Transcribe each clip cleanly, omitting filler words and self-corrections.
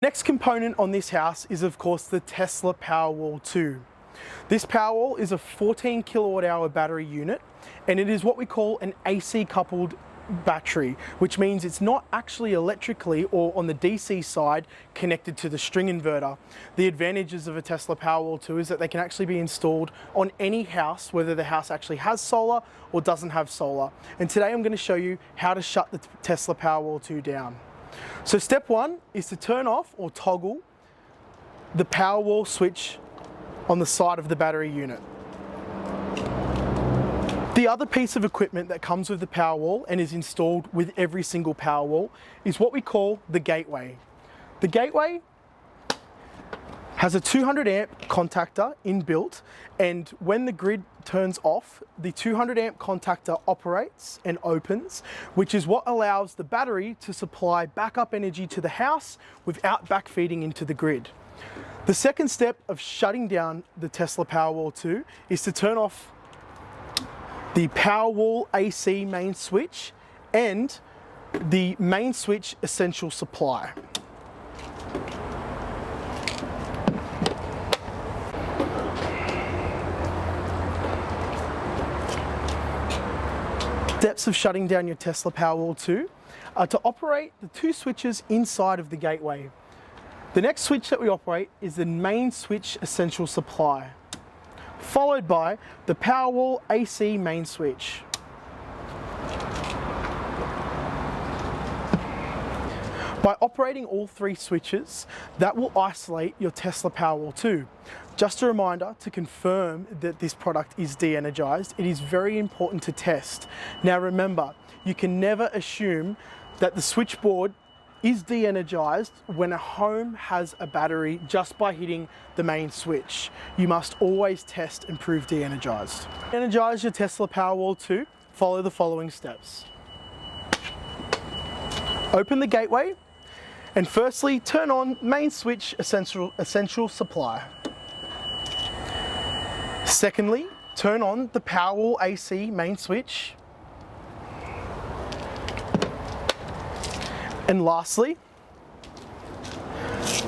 Next component on this house is of course the Tesla Powerwall 2. This Powerwall is a 14 kilowatt hour battery unit, and it is what we call an AC coupled battery, which means it's not actually electrically or on the DC side connected to the string inverter. The advantages of a Tesla Powerwall 2 is that they can actually be installed on any house, whether the house actually has solar or doesn't have solar. And today I'm going to show you how to shut the Tesla Powerwall 2 down. So step one is to turn off or toggle the Powerwall switch on the side of the battery unit. The other piece of equipment that comes with the Powerwall and is installed with every single Powerwall is what we call the gateway. The gateway has a 200 amp contactor inbuilt, and when the grid turns off, the 200 amp contactor operates and opens, which is what allows the battery to supply backup energy to the house without backfeeding into the grid. The second step of shutting down the Tesla Powerwall 2 is to turn off the Powerwall AC main switch and the main switch essential supply. Steps of shutting down your Tesla Powerwall 2 are to operate the two switches inside of the gateway. The next switch that we operate is the main switch essential supply, followed by the Powerwall AC main switch. By operating all three switches, that will isolate your Tesla Powerwall 2. Just a reminder to confirm that this product is de-energized. It is very important to test. Now remember, you can never assume that the switchboard is de-energized when a home has a battery just by hitting the main switch. You must always test and prove de-energized. To energize your Tesla Powerwall 2, follow the following steps. Open the gateway and firstly turn on main switch essential supply. Secondly, turn on the Powerwall AC main switch. And lastly,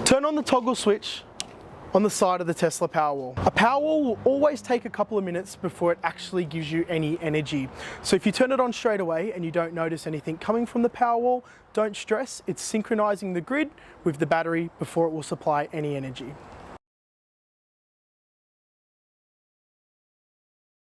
turn on the toggle switch on the side of the Tesla Powerwall. A Powerwall will always take a couple of minutes before it actually gives you any energy. So if you turn it on straight away and you don't notice anything coming from the Powerwall, don't stress, it's synchronizing the grid with the battery before it will supply any energy.